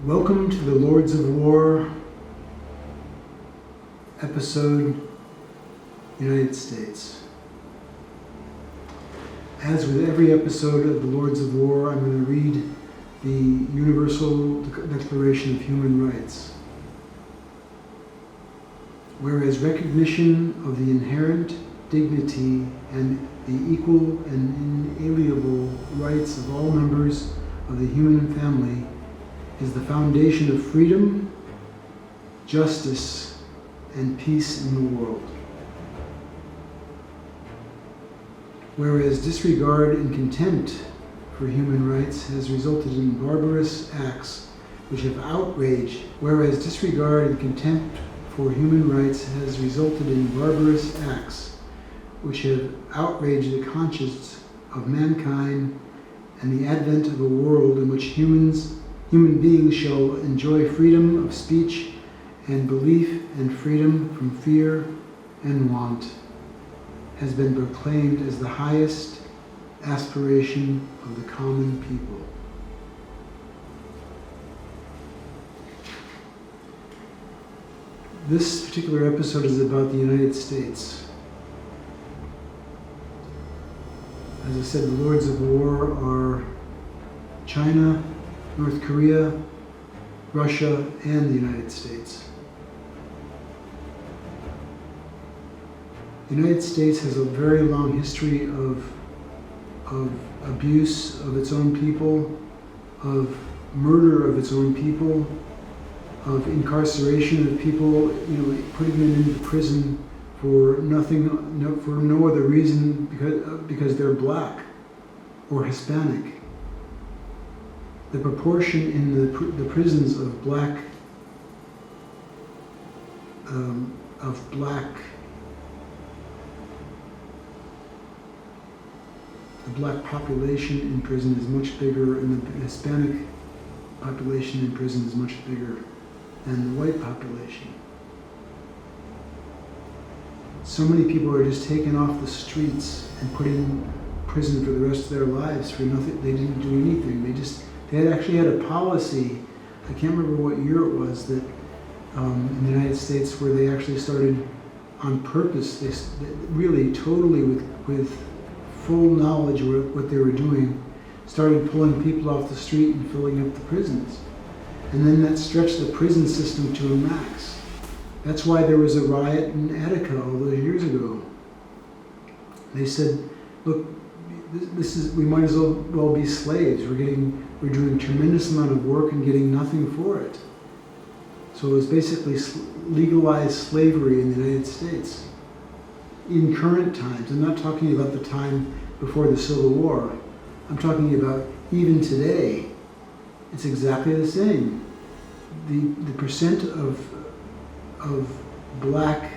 Welcome to the Lords of War, episode United States. As with every episode of the Lords of War, I'm going to read the Universal Declaration of Human Rights. Whereas recognition of the inherent dignity and the equal and inalienable rights of all members of the human family is the foundation of freedom, justice, and peace in the world. Whereas disregard and contempt for human rights has resulted in barbarous acts which have outraged, whereas disregard and contempt for human rights has resulted in barbarous acts which have outraged the conscience of mankind and the advent of a world in which human beings shall enjoy freedom of speech and belief and freedom from fear and want, has been proclaimed as the highest aspiration of the common people. This particular episode is about the United States. As I said, the Lords of War are China, North Korea, Russia, and the United States. The United States has a very long history of abuse of its own people, of murder of its own people, of incarceration of people, putting them into prison for nothing, for no other reason because they're black or Hispanic. The proportion in the prisons of black the black population in prison is much bigger, and the Hispanic population in prison is much bigger than the white population. So many people are just taken off the streets and put in prison for the rest of their lives for nothing. They didn't do anything. They had actually had a policy, I can't remember what year it was, that in the United States where they actually started on purpose, they really totally with full knowledge of what they were doing, started pulling people off the street and filling up the prisons. And then that stretched the prison system to a max. That's why there was a riot in Attica all those years ago. They said, look, we might as well be slaves. We're doing a tremendous amount of work and getting nothing for it. So it was basically legalized slavery in the United States. In current times, I'm not talking about the time before the Civil War. I'm talking about even today. It's exactly the same. The percent of black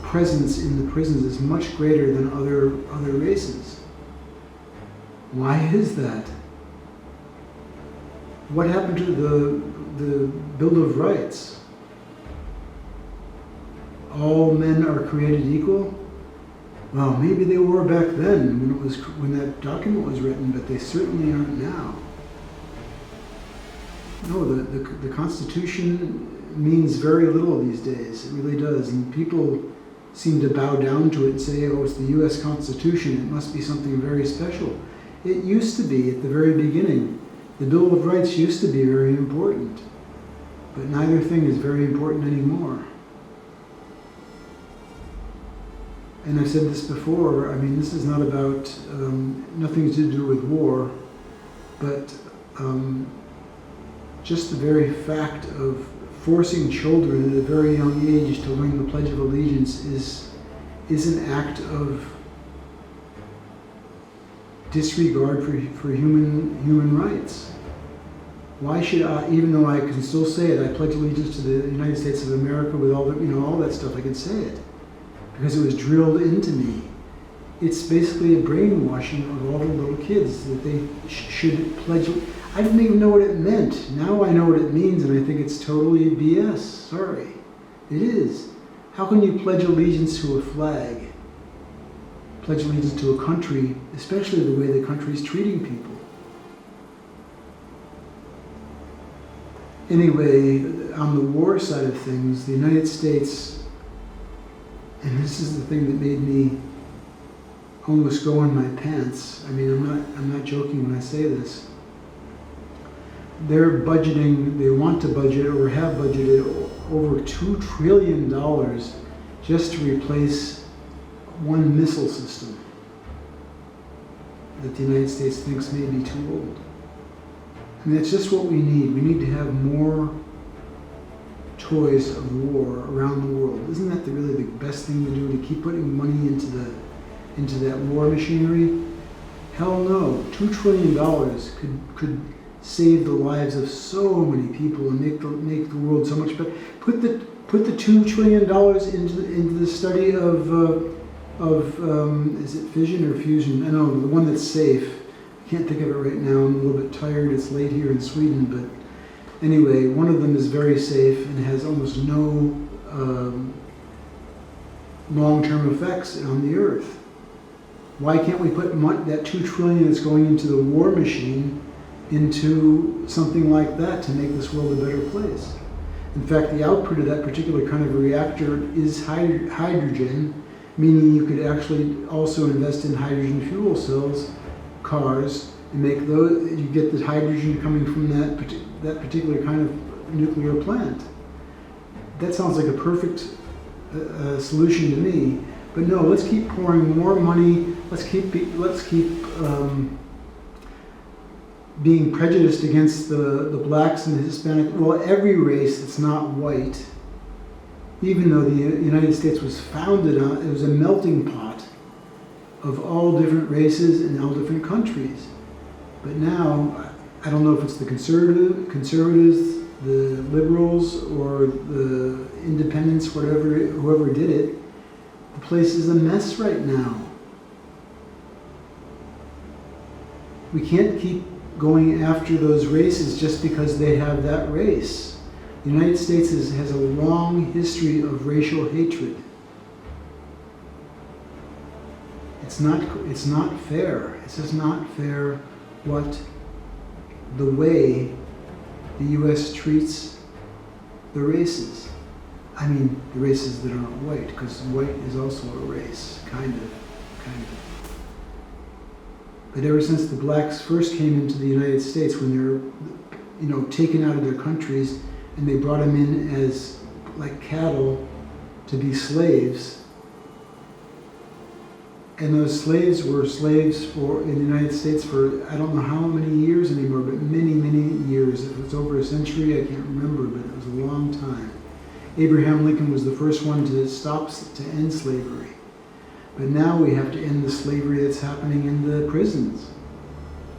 presence in the prisons is much greater than other races. Why is that? What happened to the Bill of Rights? All men are created equal? Well, maybe they were back then when that document was written, but they certainly aren't now. No, the Constitution means very little these days. It really does. And people seem to bow down to it and say, oh, it's the U.S. Constitution. It must be something very special. It used to be at the very beginning. The Bill of Rights used to be very important. But neither thing is very important anymore. And I've said this before, this is not about, nothing to do with war, but just the very fact of forcing children at a very young age to learn the Pledge of Allegiance is an act of disregard for human rights. Why should I, even though I can still say it, I pledge allegiance to the United States of America with all that stuff, I can say it. Because it was drilled into me. It's basically a brainwashing of all the little kids that they should pledge. I didn't even know what it meant. Now I know what it means, and I think it's totally BS. Sorry. It is. How can you pledge allegiance to a flag? Pledge allegiance to a country, especially the way the country's treating people. Anyway, on the war side of things, the United States, and this is the thing that made me almost go in my pants. I mean, I'm not joking when I say this. They're budgeting, they want to budget or have budgeted over $2 trillion just to replace one missile system that the United States thinks may be too old. I mean, that's just what we need. We need to have more toys of war around the world. Isn't that really the best thing to do, to keep putting money into that war machinery? Hell no. $2 trillion could save the lives of so many people and make the world so much better. Put the $2 trillion into the study of is it fission or fusion? I know, the one that's safe. I can't think of it right now. I'm a little bit tired. It's late here in Sweden, but anyway, one of them is very safe and has almost no long-term effects on the Earth. Why can't we put that $2 trillion that's going into the war machine into something like that to make this world a better place? In fact, the output of that particular kind of reactor is hydrogen, meaning you could actually also invest in hydrogen fuel cells, cars, and make those. You get the hydrogen coming from that particular kind of nuclear plant. That sounds like a perfect solution to me. But no, let's keep pouring more money. Let's keep being prejudiced against the blacks and the Hispanic. Well, every race that's not white, even though the United States was founded on, it was a melting pot of all different races and all different countries. But now, I don't know if it's the conservatives, the liberals, or the independents, whoever did it. The place is a mess right now. We can't keep going after those races just because they have that race. The United States has a long history of racial hatred. It's not fair. It's just not fair the way the U.S. treats the races. I mean, the races that aren't white, because white is also a race, kind of. But ever since the blacks first came into the United States, when they were, taken out of their countries, and they brought them in as like cattle to be slaves, and those slaves were slaves in the United States for I don't know how many years anymore, but many, many years. It was over a century, I can't remember, but it was a long time. Abraham Lincoln was the first one to end slavery. But now we have to end the slavery that's happening in the prisons.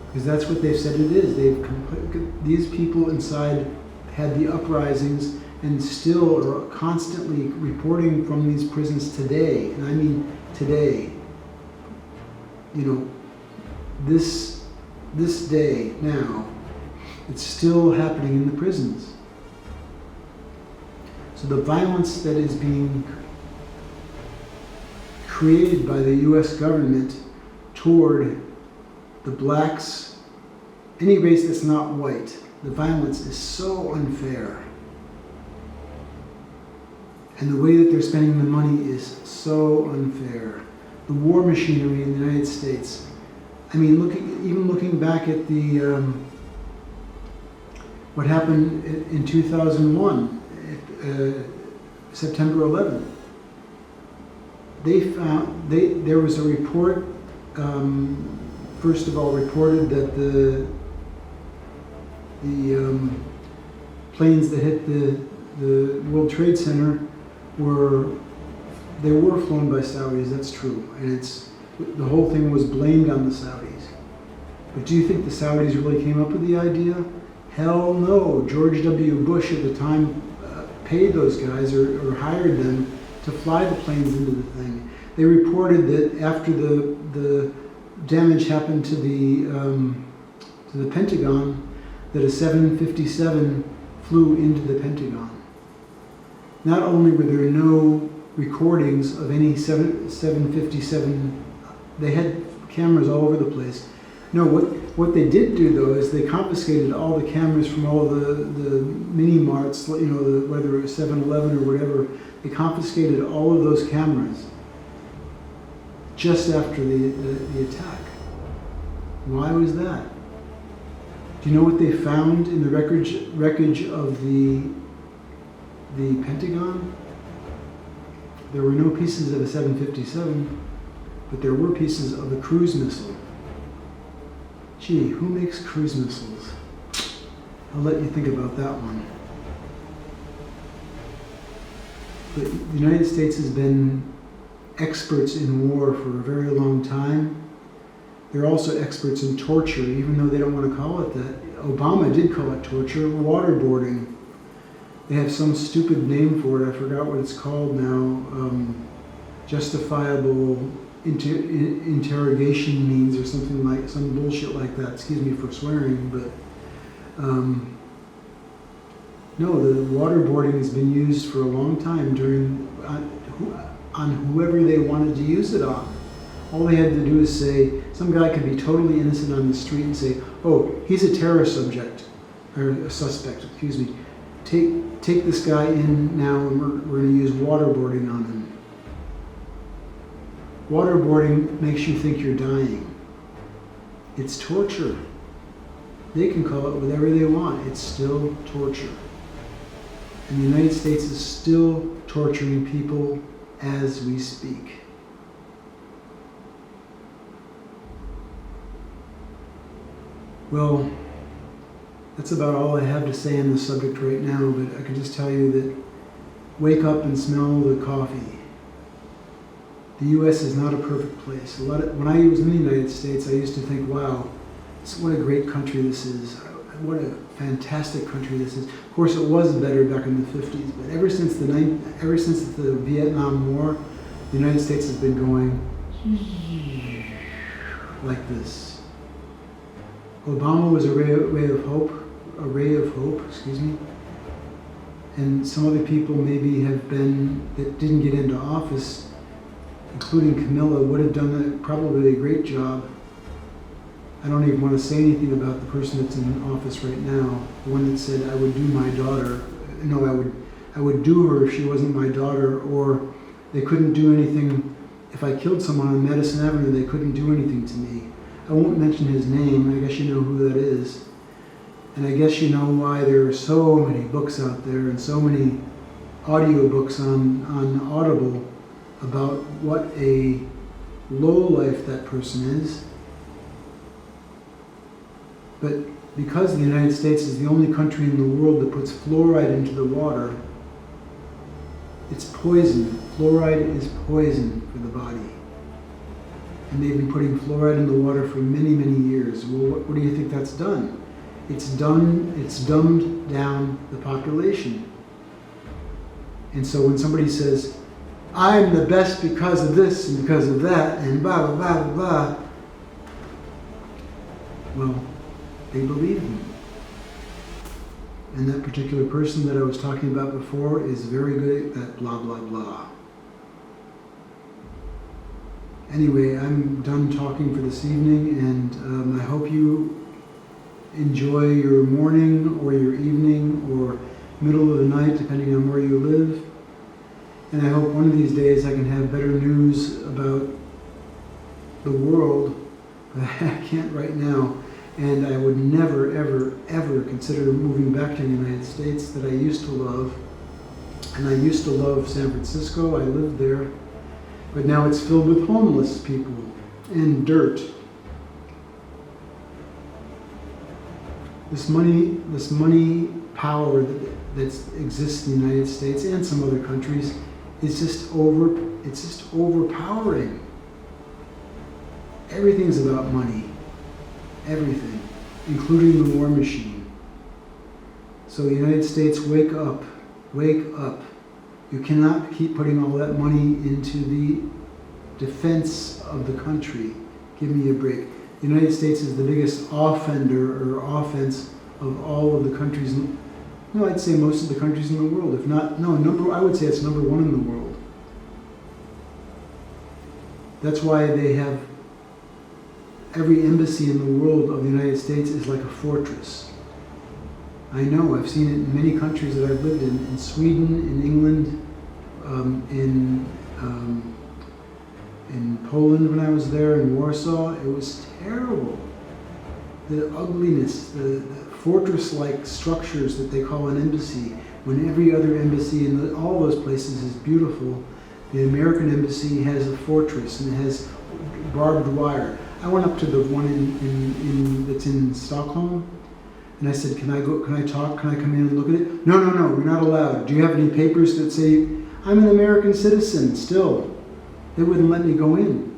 Because that's what they've said it is. These people inside had the uprisings and still are constantly reporting from these prisons today. And I mean today. This day, now, it's still happening in the prisons. So the violence that is being created by the U.S. government toward the blacks, any race that's not white, the violence is so unfair. And the way that they're spending the money is so unfair. The war machinery in the United States. I mean, looking back at what happened in 2001, September 11th. There was a report. First of all, reported that the planes that hit the World Trade Center were flown by Saudis. That's true, and the whole thing was blamed on the Saudis. But do you think the Saudis really came up with the idea? Hell no. George W. Bush at the time paid those guys or hired them to fly the planes into the thing. They reported that after the damage happened to the Pentagon, that a 757 flew into the Pentagon. Not only were there no recordings of any 757, they had cameras all over the place. No, what they did do though is they confiscated all the cameras from all the mini marts, you know, whether it was 7-Eleven or whatever. They confiscated all of those cameras just after the attack. Why was that? Do you know what they found in the wreckage of the Pentagon? There were no pieces of a 757, but there were pieces of a cruise missile. Gee, who makes cruise missiles? I'll let you think about that one. But the United States has been experts in war for a very long time. They're also experts in torture, even though they don't want to call it that. Obama did call it torture, waterboarding. They have some stupid name for it, I forgot what it's called now. Justifiable interrogation means or something like, some bullshit like that, excuse me for swearing, but no, the waterboarding has been used for a long time on whoever they wanted to use it on. All they had to do is say, some guy could be totally innocent on the street and say, oh, he's a terror subject, or a suspect, excuse me. Take this guy in now and we're going to use waterboarding on him. Waterboarding makes you think you're dying. It's torture. They can call it whatever they want. It's still torture. And the United States is still torturing people as we speak. Well, that's about all I have to say on this subject right now, but I can just tell you that wake up and smell the coffee. The U.S. is not a perfect place. When I was in the United States, I used to think, wow, what a great country this is. What a fantastic country this is. Of course, it was better back in the 50s, but ever since the Vietnam War, the United States has been going like this. Obama was a ray of hope, excuse me. And some other people maybe that didn't get into office, including Camilla, would have done probably a great job. I don't even want to say anything about the person that's in office right now, the one that said, I would do my daughter. No, I would do her if she wasn't my daughter, or they couldn't do anything. If I killed someone on Madison Avenue, they couldn't do anything to me. I won't mention his name, I guess you know who that is. And I guess you know why there are so many books out there and so many audiobooks on Audible about what a lowlife that person is. But because the United States is the only country in the world that puts fluoride into the water, it's poison. Fluoride is poison for the body. And they've been putting fluoride in the water for many, many years. Well, what do you think that's done? It's dumbed down the population. And so when somebody says, I'm the best because of this and because of that and blah, blah, blah, blah, blah, well, they believe them. And that particular person that I was talking about before is very good at that blah, blah, blah. Anyway, I'm done talking for this evening, and I hope you enjoy your morning or your evening or middle of the night, depending on where you live. And I hope one of these days I can have better news about the world, but I can't right now. And I would never, ever, ever consider moving back to the United States that I used to love. And I used to love San Francisco, I lived there. But now it's filled with homeless people and dirt. This money power that exists in the United States and some other countries is just overpowering. Everything's about money. Everything, including the war machine. So the United States, wake up, wake up. You cannot keep putting all that money into the defense of the country. Give me a break. The United States is the biggest offender or offense of all of the countries. No, I'd say most of the countries in the world. If not, I would say it's number one in the world. That's why they have every embassy in the world of the United States is like a fortress. I know, I've seen it in many countries that I've lived in Sweden, in England, in Poland when I was there, in Warsaw. It was terrible. The ugliness, the fortress-like structures that they call an embassy, when every other embassy in all those places is beautiful. The American embassy has a fortress and it has barbed wire. I went up to the one that's in Stockholm, and I said, can I talk? Can I come in and look at it? No, you're not allowed. Do you have any papers that say, I'm an American citizen still? They wouldn't let me go in.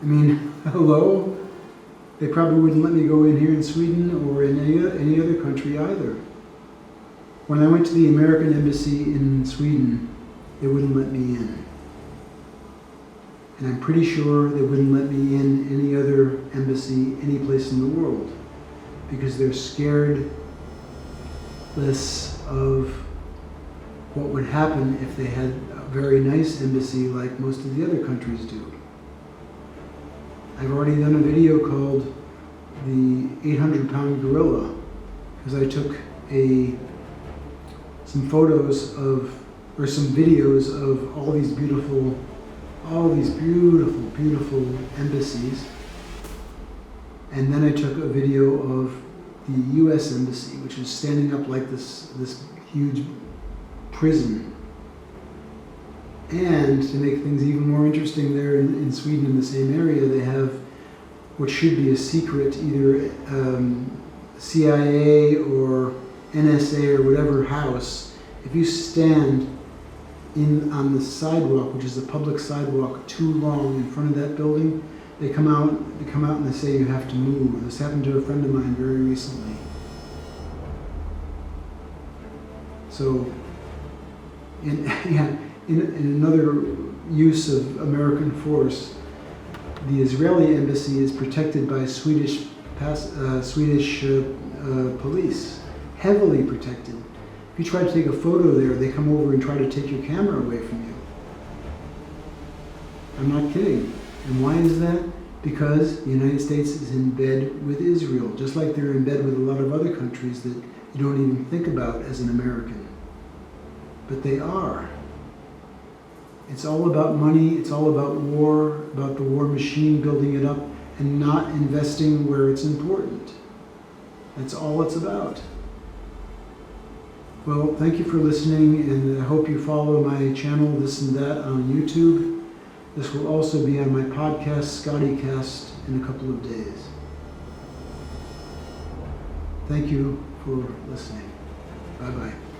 I mean, hello? They probably wouldn't let me go in here in Sweden or in any other country either. When I went to the American embassy in Sweden, they wouldn't let me in. And I'm pretty sure they wouldn't let me in any other embassy, any place in the world, because they're scared less of what would happen if they had a very nice embassy like most of the other countries do. I've already done a video called The 800-Pound Gorilla, because I took some photos of, or some videos of all these beautiful, beautiful embassies. And then I took a video of the US Embassy, which is standing up like this huge prison. And to make things even more interesting, there in Sweden, in the same area, they have what should be a secret, either CIA or NSA or whatever house. If you stand on the sidewalk, which is a public sidewalk, too long in front of that building, they come out and they say you have to move. This happened to a friend of mine very recently. So, in another use of American force, the Israeli embassy is protected by Swedish police, heavily protected. If you try to take a photo there, they come over and try to take your camera away from you. I'm not kidding. And why is that? Because the United States is in bed with Israel, just like they're in bed with a lot of other countries that you don't even think about as an American. But they are. It's all about money, it's all about war, about the war machine, building it up, and not investing where it's important. That's all it's about. Well, thank you for listening, and I hope you follow my channel, This and That, on YouTube. This will also be on my podcast, ScottyCast, in a couple of days. Thank you for listening. Bye-bye.